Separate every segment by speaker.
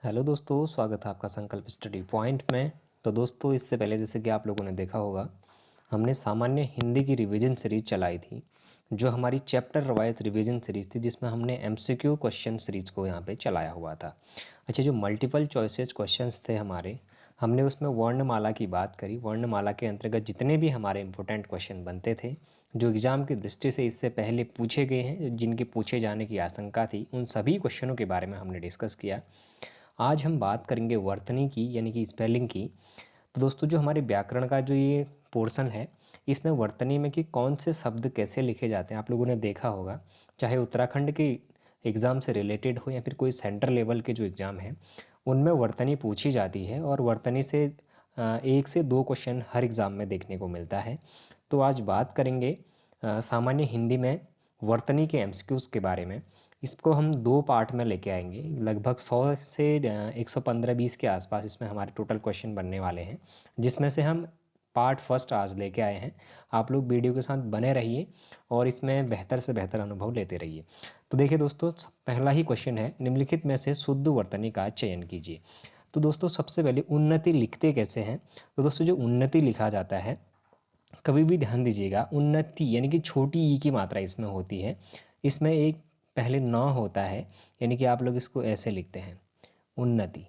Speaker 1: Hello दोस्तों, स्वागत है आपका संकल्प स्टडी पॉइंट में। तो दोस्तों, इससे पहले जैसे कि आप लोगों ने देखा होगा, हमने सामान्य हिंदी की रिवीजन सीरीज चलाई थी, जो हमारी चैप्टर वाइज रिवीजन सीरीज थी, जिसमें हमने एमसीक्यू क्वेश्चन सीरीज को यहाँ पे चलाया हुआ था। अच्छा, जो मल्टीपल चॉइसेस क्वेश्चंस थे हमारे, हमने उसमें वर्णमाला की बात करी। वर्णमाला के अंतर्गत जितने भी हमारे इंपॉर्टेंट क्वेश्चन बनते थे, जो एग्ज़ाम की दृष्टि से इससे पहले पूछे गए हैं, जिनके पूछे जाने की आशंका थी, उन सभी क्वेश्चनों के बारे में हमने डिस्कस किया। आज हम बात करेंगे वर्तनी की, यानी कि स्पेलिंग की। तो दोस्तों, जो हमारे व्याकरण का जो ये पोर्शन है, इसमें वर्तनी में कि कौन से शब्द कैसे लिखे जाते हैं, आप लोगों ने देखा होगा। चाहे उत्तराखंड के एग्ज़ाम से रिलेटेड हो या फिर कोई सेंट्रल लेवल के जो एग्ज़ाम हैं, उनमें वर्तनी पूछी जाती है और वर्तनी से 1 से 2 क्वेश्चन हर एग्ज़ाम में देखने को मिलता है। तो आज बात करेंगे सामान्य हिंदी में वर्तनी के एमसीक्यूज़ के बारे में। इसको हम 2 पार्ट में लेके आएंगे। लगभग 100 से 115-20 के आसपास इसमें हमारे टोटल क्वेश्चन बनने वाले हैं, जिसमें से हम पार्ट फर्स्ट आज लेके आए हैं। आप लोग वीडियो के साथ बने रहिए और इसमें बेहतर से बेहतर अनुभव लेते रहिए। तो देखिए दोस्तों, पहला ही क्वेश्चन है, निम्नलिखित में से शुद्ध वर्तनी का चयन कीजिए। तो दोस्तों, सबसे पहले उन्नति लिखते कैसे हैं। तो दोस्तों, जो उन्नति लिखा जाता है, कभी भी ध्यान दीजिएगा, उन्नति यानी कि छोटी ई की मात्रा इसमें होती है। इसमें एक पहले न होता है, यानी कि आप लोग इसको ऐसे लिखते हैं, उन्नति।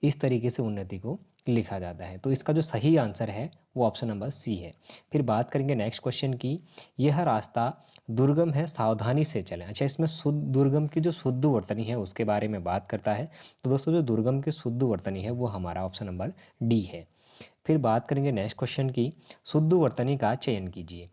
Speaker 1: इस तरीके से उन्नति को लिखा जाता है। तो इसका जो सही आंसर है वो ऑप्शन नंबर सी है। फिर बात करेंगे नेक्स्ट क्वेश्चन की। यह रास्ता दुर्गम है, सावधानी से चलें। अच्छा, इसमें शुद्ध दुर्गम की जो शुद्ध वर्तनी है उसके बारे में बात करता है। तो दोस्तों, जो दुर्गम की शुद्ध वर्तनी है वो हमारा ऑप्शन नंबर डी है। फिर बात करेंगे नेक्स्ट क्वेश्चन की, शुद्ध वर्तनी का चयन कीजिए।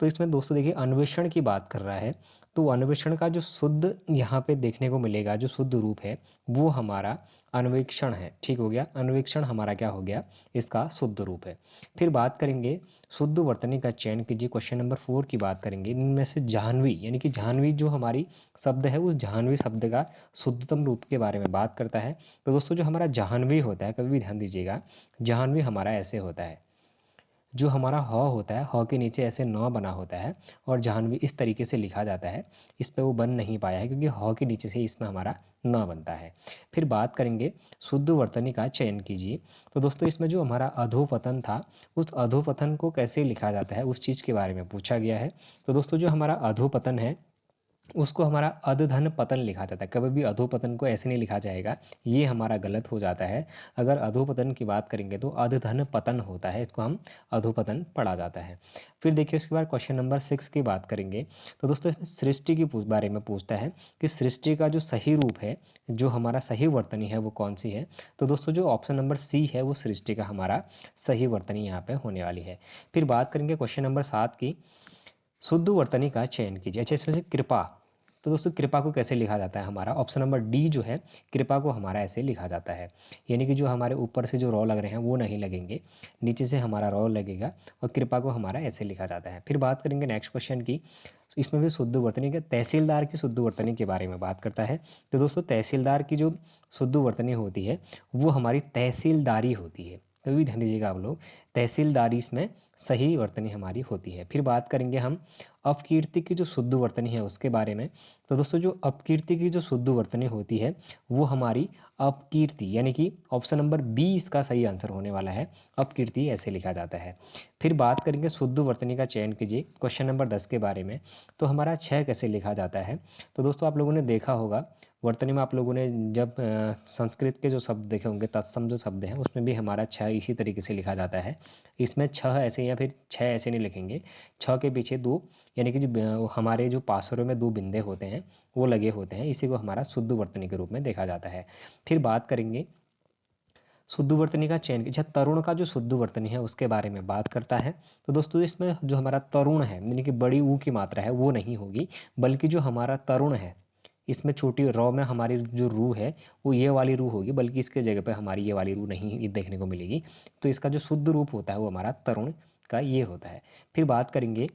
Speaker 1: तो इसमें दोस्तों देखिए, अन्वेषण की बात कर रहा है। तो अन्वेषण का जो शुद्ध यहाँ पे देखने को मिलेगा, जो शुद्ध रूप है वो हमारा अन्वेक्षण है। ठीक हो गया, अन्वेक्षण हमारा क्या हो गया, इसका शुद्ध रूप है। फिर बात करेंगे शुद्ध वर्तनी का चयन कीजिए। क्वेश्चन नंबर 4 की बात करेंगे। इनमें से जाह्नवी, यानी कि जाह्नवी जो हमारी शब्द है, उस जाह्नवी शब्द का शुद्धतम रूप के बारे में बात करता है। तो दोस्तों, जो हमारा जाह्नवी होता है, कभी भी ध्यान दीजिएगा, जाह्नवी हमारा ऐसे होता है। जो हमारा ह होता है, ह के नीचे ऐसे न बना होता है और जाह्नवी इस तरीके से लिखा जाता है। इस पे वो बन नहीं पाया है क्योंकि ह के नीचे से इसमें हमारा न बनता है। फिर बात करेंगे शुद्ध वर्तनी का चयन कीजिए। तो दोस्तों, इसमें जो हमारा अधोपतन था, उस अधोपतन को कैसे लिखा जाता है उस चीज़ के बारे में पूछा गया है। तो दोस्तों, जो हमारा अधोपतन है उसको हमारा अधधन पतन लिखा जाता है। कभी भी अधोपतन को ऐसे नहीं लिखा जाएगा, ये हमारा गलत हो जाता है। अगर अधोपतन की बात करेंगे तो अधधन पतन होता है, इसको हम अधोपतन पढ़ा जाता है। फिर देखिए, उसके बाद क्वेश्चन नंबर 6 की बात करेंगे। तो दोस्तों, इसमें सृष्टि की बारे में पूछता है कि सृष्टि का जो सही रूप है, जो हमारा सही वर्तनी है वो कौन सी है। तो दोस्तों, जो ऑप्शन नंबर सी है वो सृष्टि का हमारा सही वर्तनी यहाँ पे होने वाली है। फिर बात करेंगे क्वेश्चन नंबर 7 की, शुद्ध वर्तनी का चयन कीजिए। अच्छा, इसमें से कृपा। तो दोस्तों, कृपा को कैसे लिखा जाता है, हमारा ऑप्शन नंबर डी जो है, कृपा को हमारा ऐसे लिखा जाता है। यानी कि जो हमारे ऊपर से जो रॉ लग रहे हैं वो नहीं लगेंगे, नीचे से हमारा रॉ लगेगा और कृपा को हमारा ऐसे लिखा जाता है। फिर बात करेंगे नेक्स्ट क्वेश्चन की। तो इसमें भी शुद्ध वर्तनी के तहसीलदार की शुद्ध वर्तनी के बारे में बात करता है। तो दोस्तों, तहसीलदार की जो शुद्ध वर्तनी होती है वो हमारी तहसीलदारी होती है। कभी भी ध्यान दीजिएगा आप लोग, तहसीलदारी इसमें सही वर्तनी हमारी होती है। फिर बात करेंगे हम अपकीर्ति की जो शुद्ध वर्तनी है उसके बारे में। तो दोस्तों, जो अपकीर्ति की जो शुद्ध वर्तनी होती है वो हमारी अपकीर्ति, यानी कि ऑप्शन नंबर बी इसका सही आंसर होने वाला है। अपकीर्ति ऐसे लिखा जाता है। फिर बात करेंगे शुद्ध वर्तनी का चयन कीजिए, क्वेश्चन नंबर 10 के बारे में। तो हमारा छः कैसे लिखा जाता है। तो दोस्तों, आप लोगों ने देखा होगा वर्तनी में, आप लोगों ने जब संस्कृत के जो शब्द देखे होंगे, तत्सम जो शब्द हैं, उसमें भी हमारा छः इसी तरीके से लिखा जाता है। इसमें छः ऐसे या फिर छः ऐसे नहीं लिखेंगे, छः के पीछे दो, यानी कि जो हमारे जो पासरों में दो बिंदे होते हैं वो लगे होते हैं, इसी को हमारा शुद्ध वर्तनी के रूप में देखा जाता है। फिर बात करेंगे शुद्ध वर्तनी का चयन, अच्छा, तरुण का जो शुद्ध वर्तनी है उसके बारे में बात करता है। तो दोस्तों, इसमें जो हमारा तरुण है, यानी कि बड़ी ऊ की मात्रा है वो नहीं होगी, बल्कि जो हमारा तरुण है, इसमें छोटी रॉ में हमारी जो रू है वो ये वाली रू होगी, बल्कि इसके जगह पे हमारी ये वाली रू नहीं देखने को मिलेगी। तो इसका जो शुद्ध रूप होता है वो हमारा तरुण का ये होता है। फिर बात करेंगे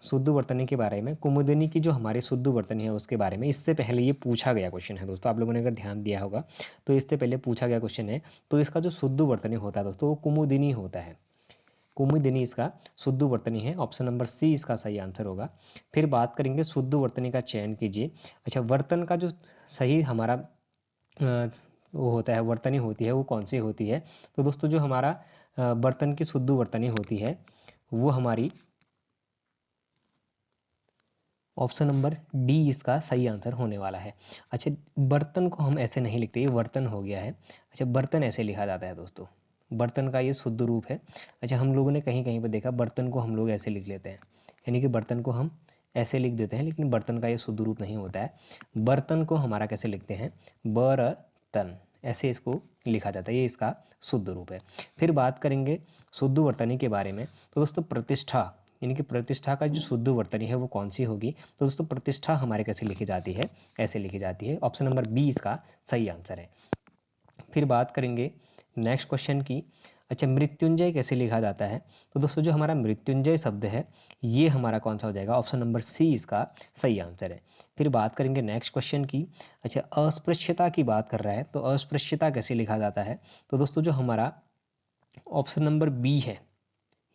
Speaker 1: शुद्ध वर्तनी के बारे में, कुमुदिनी की जो हमारी शुद्ध वर्तनी है उसके बारे में। इससे पहले ये पूछा गया क्वेश्चन है दोस्तों, आप लोगों ने अगर ध्यान दिया होगा तो इससे पहले पूछा गया क्वेश्चन है। तो इसका जो शुद्ध वर्तनी होता है दोस्तों वो कुमुदिनी होता है। कुमुदिनी इसका शुद्ध वर्तनी है, ऑप्शन नंबर सी इसका सही आंसर होगा। फिर बात करेंगे शुद्ध वर्तनी का चयन कीजिए। अच्छा, वर्तन का जो सही हमारा वो होता है, वर्तनी होती है, वो कौन सी होती है? तो दोस्तों जो हमारा बर्तन की शुद्ध वर्तनी होती है वो हमारी ऑप्शन नंबर डी इसका सही आंसर होने वाला है। अच्छा, बर्तन को हम ऐसे नहीं लिखते, ये वर्तन हो गया है। अच्छा, बर्तन ऐसे लिखा जाता है दोस्तों, बर्तन का ये शुद्ध रूप है। अच्छा, हम लोगों ने कहीं कहीं पर देखा बर्तन को हम लोग ऐसे लिख लेते हैं, यानी कि बर्तन को हम ऐसे लिख देते हैं, लेकिन बर्तन का ये शुद्ध रूप नहीं होता है। बर्तन को हमारा कैसे लिखते हैं? बरतन, ऐसे इसको लिखा जाता है, ये इसका शुद्ध रूप है। फिर बात करेंगे शुद्ध वर्तनी के बारे में। तो दोस्तों प्रतिष्ठा, यानी कि प्रतिष्ठा का जो शुद्ध वर्तनी है वो कौन सी होगी? तो दोस्तों प्रतिष्ठा हमारे कैसे लिखी जाती है? ऐसे लिखी जाती है। ऑप्शन नंबर बी इसका सही आंसर है। फिर बात करेंगे नेक्स्ट क्वेश्चन की। अच्छा, मृत्युंजय कैसे लिखा जाता है? तो दोस्तों जो हमारा मृत्युंजय शब्द है ये हमारा कौन सा हो जाएगा? ऑप्शन नंबर सी इसका सही आंसर है। फिर बात करेंगे नेक्स्ट क्वेश्चन की। अच्छा, अस्पृश्यता की बात कर रहा है, तो अस्पृश्यता कैसे लिखा जाता है? तो दोस्तों जो हमारा ऑप्शन नंबर बी है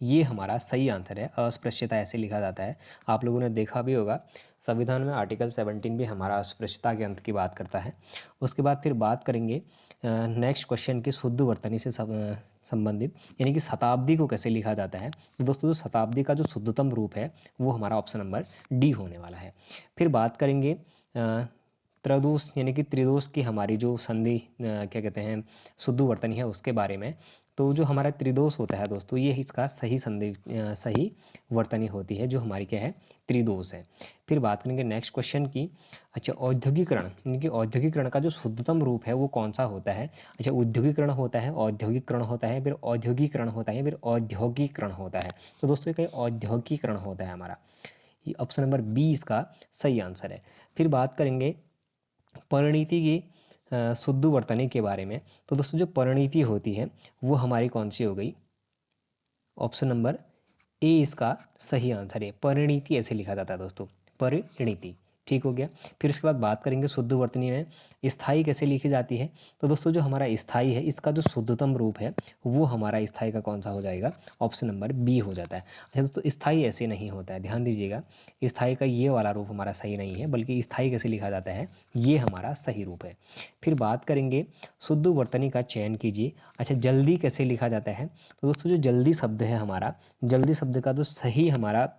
Speaker 1: ये हमारा सही आंसर है। अस्पृश्यता ऐसे लिखा जाता है। आप लोगों ने देखा भी होगा संविधान में आर्टिकल 17 भी हमारा अस्पृश्यता के अंत की बात करता है। उसके बाद फिर बात करेंगे नेक्स्ट क्वेश्चन की शुद्ध वर्तनी से संबंधित, यानी कि शताब्दी को कैसे लिखा जाता है? तो दोस्तों जो शताब्दी का जो शुद्धतम रूप है वो हमारा ऑप्शन नंबर डी होने वाला है। फिर बात करेंगे त्रयोदश यानी कि त्रिदोष की हमारी जो संधि क्या कहते हैं शुद्ध वर्तनी है उसके बारे में। तो जो हमारा त्रिदोष होता है दोस्तों ये इसका सही संधि सही वर्तनी होती है, जो हमारी क्या है? त्रिदोष है। फिर बात करेंगे नेक्स्ट क्वेश्चन की। अच्छा, औद्योगिकरण यानी कि औद्योगिकरण का जो शुद्धतम रूप है वो कौन सा होता है? अच्छा, उद्योगीकरण होता है, औद्योगिकरण होता है, फिर औद्योगिकरण होता है, फिर औद्योगिकरण होता है। तो दोस्तों ये औद्योगिकरण होता है हमारा, ये ऑप्शन नंबर बी इसका सही आंसर है। फिर बात करेंगे परिणीति की शुद्ध वर्तनी के बारे में। तो दोस्तों जो परिणीति होती है वो हमारी कौन सी हो गई? ऑप्शन नंबर ए इसका सही आंसर है। परिणीति ऐसे लिखा जाता है दोस्तों, परिणीति। ठीक हो गया। फिर उसके बाद बात करेंगे शुद्ध वर्तनी में स्थाई कैसे लिखी जाती है। तो दोस्तों जो हमारा स्थाई है इसका जो शुद्धतम रूप है वो हमारा स्थाई का कौन सा हो जाएगा? ऑप्शन नंबर बी हो जाता है। अच्छा दोस्तों स्थाई ऐसे नहीं होता है, ध्यान दीजिएगा। स्थाई का ये वाला रूप हमारा सही नहीं है, बल्कि स्थाई कैसे लिखा जाता है ये हमारा सही रूप है। फिर बात करेंगे शुद्ध वर्तनी का चयन कीजिए। अच्छा, जल्दी कैसे लिखा जाता है? तो दोस्तों जो जल्दी शब्द है हमारा, जल्दी शब्द का जो सही हमारा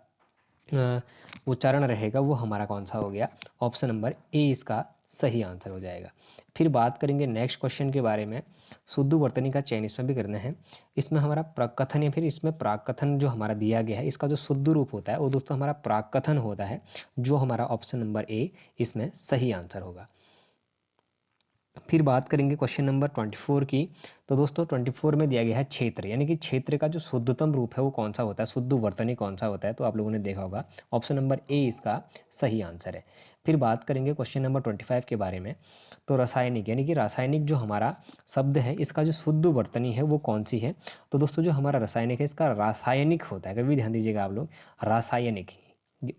Speaker 1: उच्चारण रहेगा वो हमारा कौन सा हो गया? ऑप्शन नंबर ए इसका सही आंसर हो जाएगा। फिर बात करेंगे नेक्स्ट क्वेश्चन के बारे में। शुद्ध वर्तनी का चयन इसमें भी करना है। इसमें हमारा प्रकथन या फिर इसमें प्राकथन जो हमारा दिया गया है इसका जो शुद्ध रूप होता है वो दोस्तों हमारा प्राकथन होता है, जो हमारा ऑप्शन नंबर ए इसमें सही आंसर होगा। फिर बात करेंगे क्वेश्चन नंबर 24 की। तो दोस्तों 24 में दिया गया है क्षेत्र, यानी कि क्षेत्र का जो शुद्धतम रूप है वो कौन सा होता है, शुद्ध वर्तनी कौन सा होता है? तो आप लोगों ने देखा होगा ऑप्शन नंबर ए इसका सही आंसर है। फिर बात करेंगे क्वेश्चन नंबर 25 के बारे में। तो रासायनिक, यानी कि रासायनिक जो हमारा शब्द है इसका जो शुद्ध वर्तनी है वो कौन सी है? तो दोस्तों जो हमारा रासायनिक है इसका रासायनिक होता है, कभी ध्यान दीजिएगा आप लोग, रासायनिक।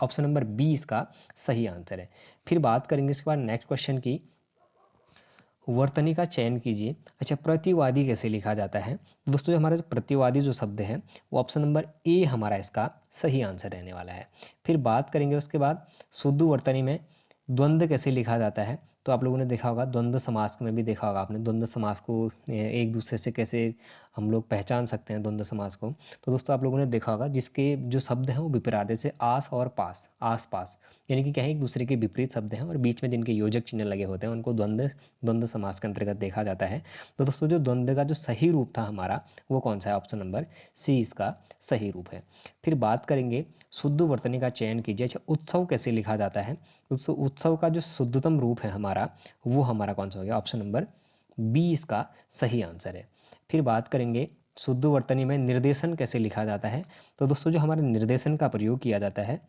Speaker 1: ऑप्शन नंबर बी इसका सही आंसर है। फिर बात करेंगे इसके बाद नेक्स्ट क्वेश्चन की, वर्तनी का चयन कीजिए। अच्छा, प्रतिवादी कैसे लिखा जाता है? दोस्तों जो हमारा प्रतिवादी जो शब्द है वो ऑप्शन नंबर ए हमारा इसका सही आंसर रहने वाला है। फिर बात करेंगे उसके बाद शुद्ध वर्तनी में द्वंद्व कैसे लिखा जाता है। तो आप लोगों ने देखा होगा द्वंद्व समास में भी देखा होगा आपने, द्वंद्व समास को एक दूसरे से कैसे हम लोग पहचान सकते हैं द्वंद्व समास को। तो दोस्तों आप लोगों ने देखा होगा जिसके जो शब्द हैं वो विपरीत, जैसे आस और पास, आस पास, यानी कि क्या है एक दूसरे के विपरीत शब्द हैं और बीच में जिनके योजक चिन्ह लगे होते हैं उनको द्वंद्व समास के अंतर्गत देखा जाता है। तो दोस्तों जो द्वंद्व का जो सही रूप था हमारा वो कौन सा है? ऑप्शन नंबर सी इसका सही रूप है। फिर बात करेंगे शुद्ध वर्तनी का चयन कीजिए। अच्छा, उत्सव कैसे लिखा जाता है? दोस्तों उत्सव का जो शुद्धतम रूप है हमारा वो हमारा कौन सा हो गया? ऑप्शन नंबर बी इसका सही आंसर है। फिर बात करेंगे शुद्ध वर्तनी में निर्देशन कैसे लिखा जाता है। तो दोस्तों जो हमारा निर्देशन का प्रयोग किया जाता है,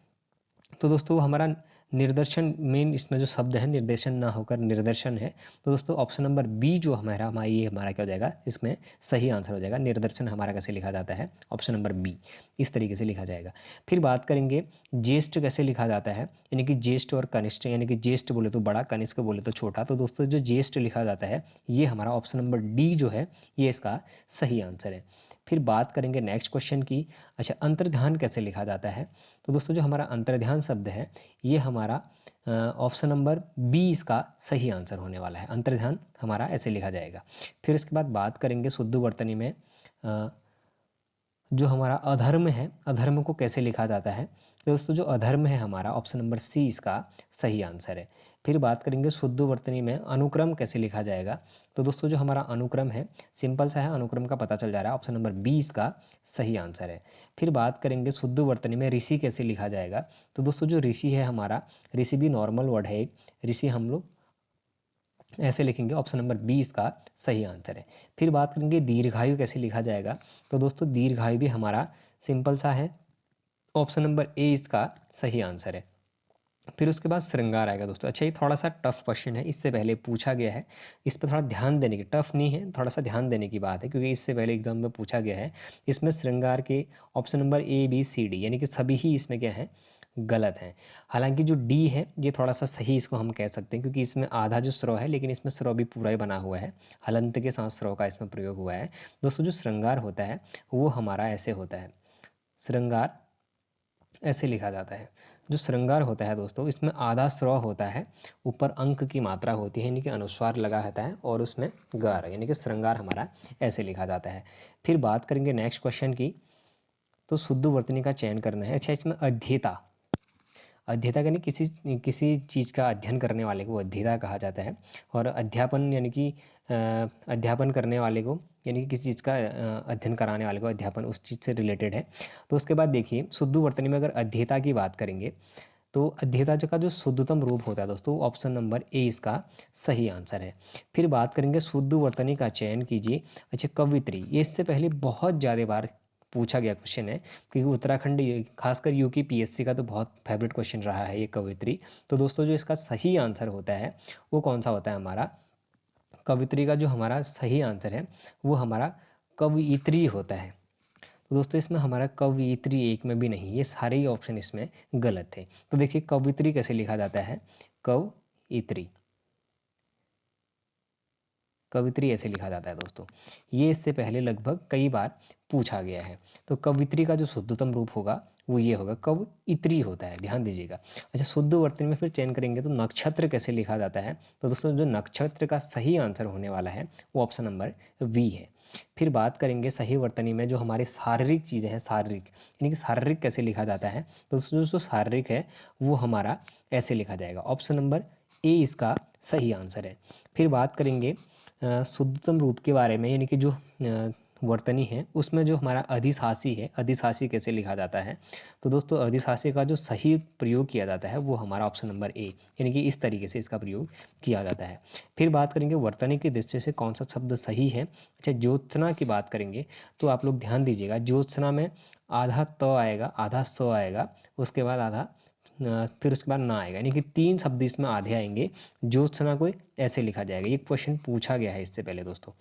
Speaker 1: तो दोस्तों हमारा निर्देशन मेन इसमें जो शब्द है निर्देशन ना होकर निर्दर्शन है। तो दोस्तों ऑप्शन नंबर बी जो हमारा ये हमारा क्या हो जाएगा? इसमें सही आंसर हो जाएगा। निर्दर्शन हमारा कैसे लिखा जाता है? ऑप्शन नंबर बी इस तरीके से लिखा जाएगा। फिर बात करेंगे ज्येष्ठ कैसे लिखा जाता है, यानी कि ज्येष्ठ और कनिष्ठ, यानी कि ज्येष्ठ बोले तो बड़ा, कनिष्ठ बोले तो छोटा। तो दोस्तों जो ज्येष्ठ लिखा जाता है ये हमारा ऑप्शन नंबर डी जो है ये इसका सही आंसर है। फिर बात करेंगे नेक्स्ट क्वेश्चन की। अच्छा, अंतर्ध्यान कैसे लिखा जाता है? तो दोस्तों जो हमारा अंतर्ध्यान शब्द है ये हमारा ऑप्शन नंबर बी इसका सही आंसर होने वाला है। अंतर्ध्यान हमारा ऐसे लिखा जाएगा। फिर इसके बाद बात करेंगे शुद्ध वर्तनी में जो हमारा अधर्म है, अधर्म को कैसे लिखा जाता है? तो दोस्तों जो अधर्म है हमारा ऑप्शन नंबर सी इसका सही आंसर है। फिर बात करेंगे शुद्ध वर्तनी में अनुक्रम कैसे लिखा जाएगा? तो दोस्तों जो हमारा अनुक्रम है सिंपल सा है, अनुक्रम का पता चल जा रहा है, ऑप्शन नंबर बी इसका सही आंसर है। फिर बात करेंगे शुद्ध वर्तनी में ऋषि कैसे लिखा जाएगा? तो दोस्तों जो ऋषि है हमारा, ऋषि भी नॉर्मल वर्ड है एक, ऋषि हम लोग ऐसे लिखेंगे, ऑप्शन नंबर बी इसका सही आंसर है। फिर बात करेंगे दीर्घायु कैसे लिखा जाएगा? तो दोस्तों दीर्घायु भी हमारा सिंपल सा है, ऑप्शन नंबर ए इसका सही आंसर है। फिर उसके बाद श्रृंगार आएगा दोस्तों। अच्छा, ये थोड़ा सा टफ क्वेश्चन है, इससे पहले पूछा गया है, इस पर थोड़ा ध्यान देने की, टफ नहीं है, थोड़ा सा ध्यान देने की बात है क्योंकि इससे पहले एग्जाम में पूछा गया है। इसमें श्रृंगार के option number A B C D यानी कि सभी ही इसमें क्या है, गलत है। हालांकि जो डी है ये थोड़ा सा सही इसको हम कह सकते हैं क्योंकि इसमें आधा जो स्रो है, लेकिन इसमें स्रो भी पूरा ही बना हुआ है, हलंत के साथ स्रो का इसमें प्रयोग हुआ है। दोस्तों जो श्रृंगार होता है वो हमारा ऐसे होता है, श्रृंगार ऐसे लिखा जाता है। जो श्रृंगार होता है दोस्तों इसमें आधा स्रो होता है, ऊपर अंक की मात्रा होती है यानी कि अनुस्वार लगा रहता है और उसमें गार यानी कि श्रृंगार हमारा ऐसे लिखा जाता है। फिर बात करेंगे नेक्स्ट क्वेश्चन की। तो शुद्ध वर्तनी का चयन करना है। अच्छा, इसमें अध्येता, अध्येता यानी किसी किसी चीज़ का अध्ययन करने वाले को अध्येता कहा जाता है। और अध्यापन यानी कि अध्यापन करने वाले को यानी कि किसी चीज़ का अध्ययन कराने वाले को अध्यापन उस चीज़ से रिलेटेड है। तो उसके बाद देखिए शुद्ध वर्तनी में अगर अध्येता की बात करेंगे तो अध्येता का जो शुद्धतम रूप होता है दोस्तों ऑप्शन नंबर ए इसका सही आंसर है। फिर बात करेंगे शुद्ध वर्तनी का चयन कीजिए। अच्छा, कवित्री, ये इससे पहले बहुत ज़्यादा बार पूछा गया क्वेश्चन है क्योंकि उत्तराखंड खासकर यूकी पीएससी का तो बहुत फेवरेट क्वेश्चन रहा है ये कवित्री। तो दोस्तों जो इसका सही आंसर होता है वो कौन सा होता है? हमारा कवित्री का जो हमारा सही आंसर है वो हमारा कवयित्री होता है। तो दोस्तों इसमें हमारा कवयित्री एक में भी नहीं, ये सारे ही ऑप्शन इसमें गलत थे। तो देखिए कवित्री कैसे लिखा जाता है? कवयित्री, कवित्री ऐसे लिखा जाता है दोस्तों। ये इससे पहले लगभग कई बार पूछा गया है। तो कवित्री का जो शुद्धतम रूप होगा वो ये होगा, कवयित्री होता है, ध्यान दीजिएगा। अच्छा, शुद्ध वर्तनी में फिर चयन करेंगे तो नक्षत्र कैसे लिखा जाता है? तो दोस्तों जो नक्षत्र का सही आंसर होने वाला है वो ऑप्शन नंबर वी है। फिर बात करेंगे सही वर्तनी में जो हमारे शारीरिक चीज़ें हैं, शारीरिक यानी कि शारीरिक कैसे लिखा जाता है? तो दोस्तों जो शारीरिक है वो हमारा ऐसे लिखा जाएगा, ऑप्शन नंबर ए इसका सही आंसर है। फिर बात करेंगे शुद्धतम रूप के बारे में यानी कि जो वर्तनी है उसमें जो हमारा अधिशासी है, अधिशासी कैसे लिखा जाता है? तो दोस्तों अधिशासी का जो सही प्रयोग किया जाता है वो हमारा ऑप्शन नंबर ए यानी कि इस तरीके से इसका प्रयोग किया जाता है। फिर बात करेंगे वर्तनी की दृष्टि से कौन सा शब्द सही है। अच्छा, ज्योत्सना की बात करेंगे तो आप लोग ध्यान दीजिएगा, ज्योत्सना में आधा त आएगा, आधा स आएगा, उसके बाद आधा फिर उसके बाद ना आएगा यानी कि 3 शब्द इसमें आधे आएंगे। ज्योत्सना को ऐसे लिखा जाएगा। ये क्वेश्चन पूछा गया है इससे पहले दोस्तों,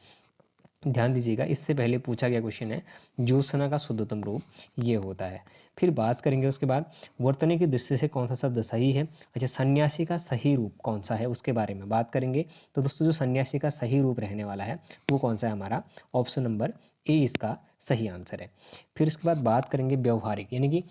Speaker 1: ध्यान दीजिएगा, इससे पहले पूछा गया क्वेश्चन है, ज्योत्सना का शुद्धतम रूप ये होता है। फिर बात करेंगे उसके बाद वर्तनी की दृष्टि से कौन सा शब्द सही है। अच्छा, सन्यासी का सही रूप कौन सा है उसके बारे में बात करेंगे। तो दोस्तों जो सन्यासी का सही रूप रहने वाला है वो कौन सा है? हमारा ऑप्शन नंबर ए इसका सही आंसर है। फिर इसके बाद बात करेंगे व्यवहारिक यानी कि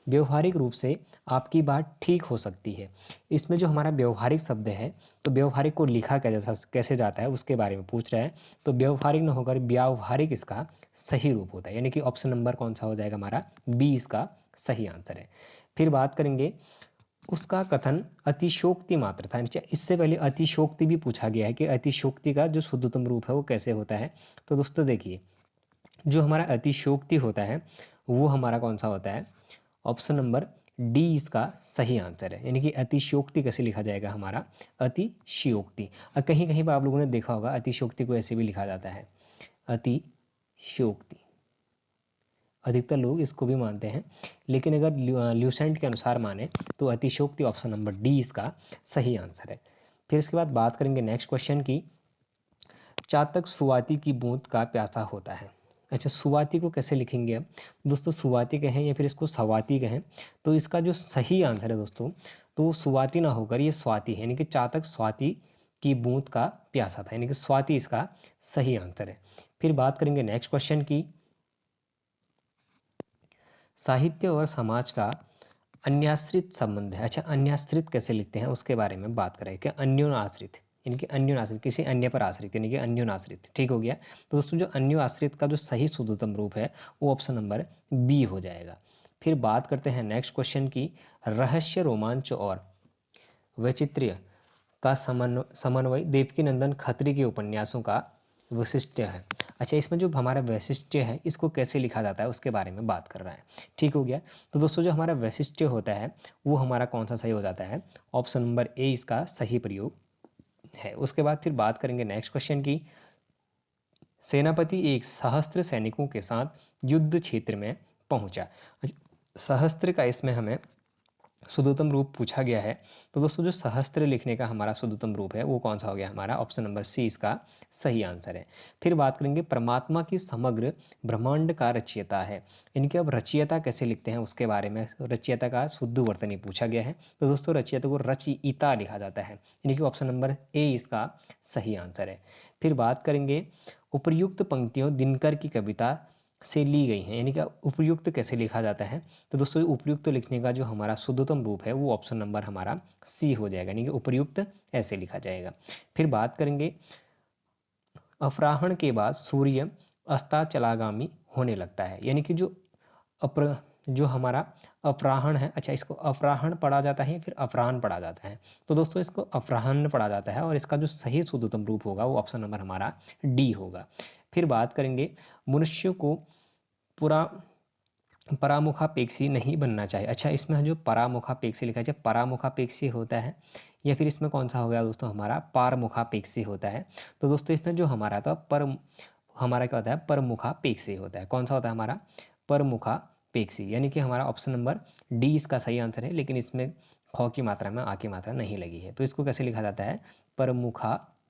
Speaker 1: व्यवहारिक रूप से आपकी बात ठीक हो सकती है। इसमें जो हमारा व्यवहारिक शब्द है तो व्यवहारिक को लिखा कैसे जाता है उसके बारे में पूछ रहा है। तो व्यवहारिक न होकर व्यावहारिक इसका सही रूप होता है यानी कि ऑप्शन नंबर कौन सा हो जाएगा? हमारा बी इसका सही आंसर है। फिर बात करेंगे उसका कथन अतिशोक्ति मात्र था। इससे पहले अतिशोक्ति भी पूछा गया है कि अतिशोक्ति का जो शुद्धतम रूप है वो कैसे होता है। तो दोस्तों देखिए जो हमारा अतिशयोक्ति होता है वो हमारा कौन सा होता है? ऑप्शन नंबर डी इसका सही आंसर है यानी कि अतिशयोक्ति कैसे लिखा जाएगा? हमारा अतिशयोक्ति। कहीं कहीं पर आप लोगों ने देखा होगा अतिशयोक्ति को ऐसे भी लिखा जाता है, अतिशयोक्ति। अधिकतर लोग इसको भी मानते हैं, लेकिन अगर ल्यूसेंट के अनुसार माने तो अतिशयोक्ति ऑप्शन नंबर डी इसका सही आंसर है। फिर इसके बाद बात करेंगे नेक्स्ट क्वेश्चन की। चातक सुवाती की बूंद का प्यासा होता है। अच्छा, सुवाती को कैसे लिखेंगे अब? दोस्तों सुवाती कहें या फिर इसको सवाती कहें तो इसका जो सही आंसर है दोस्तों तो सुवाती ना होकर ये स्वाति है यानी कि चातक स्वाति की बूंद का प्यासा था यानी कि स्वाति इसका सही आंसर है। फिर बात करेंगे नेक्स्ट क्वेश्चन की। साहित्य और समाज का अन्याश्रित संबंध है। अच्छा, अन्याश्रित कैसे लिखते हैं उसके बारे में बात करें कि अन्योनाश्रित, यानी कि अन्योनाश्रित किसी अन्य पर आश्रित, यानी कि अन्योनाश्रित। ठीक हो गया। तो दोस्तों जो अन्योनाश्रित का जो सही शुद्धतम रूप है वो ऑप्शन नंबर बी हो जाएगा। फिर बात करते हैं नेक्स्ट क्वेश्चन की, रहस्य, रोमांच और वैचित्र्य का समन्वय देवकीनंदन खत्री के उपन्यासों का वैशिष्ट्य है। अच्छा, इसमें जो हमारा वैशिष्ट्य है इसको कैसे लिखा जाता है उसके बारे में बात कर रहा है। ठीक हो गया। तो दोस्तों जो हमारा वैशिष्ट्य होता है वो हमारा कौन सा सही हो जाता है, ऑप्शन नंबर ए इसका सही प्रयोग है। उसके बाद फिर बात करेंगे नेक्स्ट क्वेश्चन की, सेनापति एक सहस्त्र सैनिकों के साथ युद्ध क्षेत्र में पहुंचा। सहस्त्र का इसमें हमें शुद्धतम रूप पूछा गया है। तो दोस्तों जो सहस्त्र लिखने का हमारा शुद्धतम रूप है वो कौन सा हो गया हमारा, ऑप्शन नंबर सी इसका सही आंसर है। फिर बात करेंगे परमात्मा की समग्र ब्रह्मांड का रचयिता है। इनके अब रचयिता कैसे लिखते हैं उसके बारे में, रचयिता का शुद्ध वर्तनी पूछा गया है। तो दोस्तों रचयिता को रचयिता लिखा जाता है, यानी कि ऑप्शन नंबर ए इसका सही आंसर है। फिर बात करेंगे उपर्युक्त पंक्तियों दिनकर की कविता से ली गई हैं, यानी कि उपयुक्त कैसे लिखा जाता है। तो दोस्तों उपयुक्त लिखने का जो हमारा शुद्धतम रूप है वो ऑप्शन नंबर हमारा सी हो जाएगा, यानी कि उपयुक्त ऐसे लिखा जाएगा। फिर बात करेंगे अपराह्न के बाद सूर्य अस्ताचलागामी होने लगता है, यानी कि जो हमारा अपराह्न है, अच्छा इसको अपराह्न पढ़ा जाता है या फिर अपराह्न पढ़ा जाता है। तो दोस्तों इसको अपराह्न पढ़ा जाता है और इसका जो सही शुद्धतम रूप होगा वो ऑप्शन नंबर हमारा डी होगा। फिर बात करेंगे मनुष्य को पूरा परामुखापेक्षी नहीं बनना चाहिए। अच्छा, इसमें जो परामुखापेक्षी लिखा है, परामुखापेक्षी होता है या फिर इसमें कौन सा हो गया दोस्तों हमारा पारमुखापेक्षी होता है। तो दोस्तों इसमें जो हमारा था हमारा क्या होता है, परमुखापेक्षी होता है। कौन सा होता है हमारा, परमुखापेक्षी, यानी कि हमारा ऑप्शन नंबर डी इसका सही आंसर है। लेकिन इसमें ख की मात्रा में आ की मात्रा नहीं लगी है, तो इसको कैसे लिखा जाता है, परमुखापेक्षी।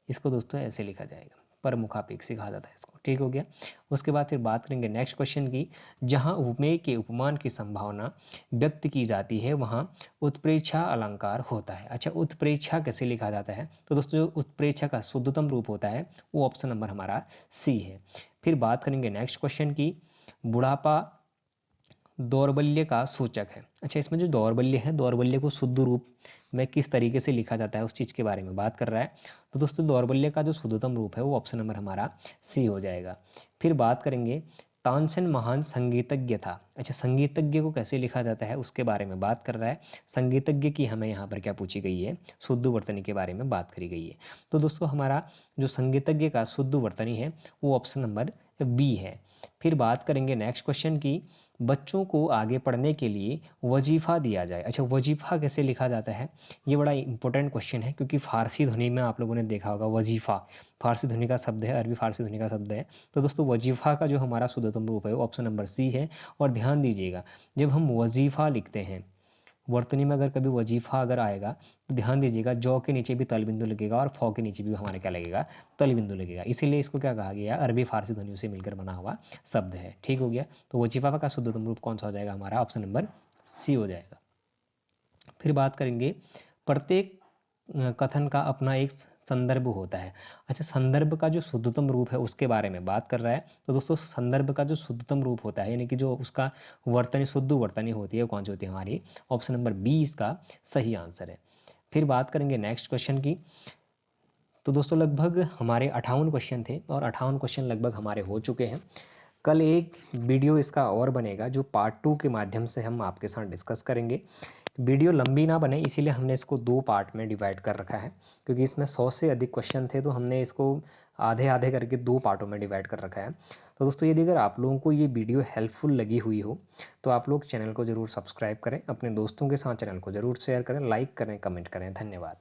Speaker 1: इसको दोस्तों ऐसे लिखा जाएगा, परमुखापेक्षी कहा जाता है इसको। ठीक हो गया। उसके बाद फिर बात करेंगे नेक्स्ट क्वेश्चन की, जहाँ उपमेय के उपमान की संभावना व्यक्त की जाती है वहाँ उत्प्रेक्षा अलंकार होता है। अच्छा, उत्प्रेक्षा कैसे लिखा जाता है। तो दोस्तों जो उत्प्रेक्षा का शुद्धतम रूप होता है वो ऑप्शन नंबर हमारा सी है। फिर बात करेंगे नेक्स्ट क्वेश्चन की, बुढ़ापा दौर्बल्य का सूचक है। अच्छा, इसमें जो दौर्बल्य है, दौर्बल्य को शुद्ध रूप में किस तरीके से लिखा जाता है उस चीज़ के बारे में बात कर रहा है। तो दोस्तों दौर्बल्य का जो शुद्धतम रूप है वो ऑप्शन नंबर हमारा सी हो जाएगा। फिर बात करेंगे तानसेन महान संगीतज्ञ था। अच्छा, संगीतज्ञ को कैसे लिखा जाता है उसके बारे में बात कर रहा है। संगीतज्ञ की हमें यहाँ पर क्या पूछी गई है, शुद्ध वर्तनी के बारे में बात करी गई है। तो दोस्तों हमारा जो संगीतज्ञ का शुद्ध वर्तनी है वो ऑप्शन नंबर बी है। फिर बात करेंगे नेक्स्ट क्वेश्चन की, बच्चों को आगे पढ़ने के लिए वजीफ़ा दिया जाए। अच्छा, वजीफ़ा कैसे लिखा जाता है, ये बड़ा इंपॉर्टेंट क्वेश्चन है, क्योंकि फ़ारसी ध्वनि में आप लोगों ने देखा होगा वजीफ़ा फ़ारसी ध्वनि का शब्द है, अरबी फ़ारसी ध्वनि का शब्द है। तो दोस्तों वजीफ़ा का जो हमारा शुद्धतम रूप है वो ऑप्शन नंबर सी है। और ध्यान दीजिएगा, जब हम वजीफ़ा लिखते हैं वर्तनी में, अगर कभी वजीफ़ा अगर आएगा तो ध्यान दीजिएगा, जौ के नीचे भी तल बिंदु लगेगा और फौ के नीचे भी हमारा क्या लगेगा, तल बिंदु लगेगा। इसीलिए इसको क्या कहा गया, अरबी फारसी ध्वनियों से मिलकर बना हुआ शब्द है। ठीक हो गया। तो वजीफ़ा का शुद्धतम रूप कौन सा हो जाएगा हमारा, ऑप्शन नंबर सी हो जाएगा। फिर बात करेंगे प्रत्येक कथन का अपना एक संदर्भ होता है। अच्छा, संदर्भ का जो शुद्धतम रूप है उसके बारे में बात कर रहा है। तो दोस्तों संदर्भ का जो शुद्धतम रूप होता है, यानी कि जो उसका वर्तनी शुद्ध वर्तनी होती है वो कौन सी होती है हमारी, ऑप्शन नंबर बी इसका सही आंसर है। फिर बात करेंगे नेक्स्ट क्वेश्चन की। तो दोस्तों लगभग हमारे 58 क्वेश्चन थे और 58 क्वेश्चन लगभग हमारे हो चुके हैं। कल एक वीडियो इसका और बनेगा जो पार्ट 2 के माध्यम से हम आपके साथ डिस्कस करेंगे। वीडियो लंबी ना बने इसीलिए हमने इसको 2 पार्ट में डिवाइड कर रखा है, क्योंकि इसमें 100 से अधिक क्वेश्चन थे, तो हमने इसको आधे आधे करके 2 पार्टों में डिवाइड कर रखा है। तो दोस्तों यदि अगर आप लोगों को ये वीडियो हेल्पफुल लगी हुई हो तो आप लोग चैनल को ज़रूर सब्सक्राइब करें, अपने दोस्तों के साथ चैनल को ज़रूर शेयर करें, लाइक करें, कमेंट करें। धन्यवाद।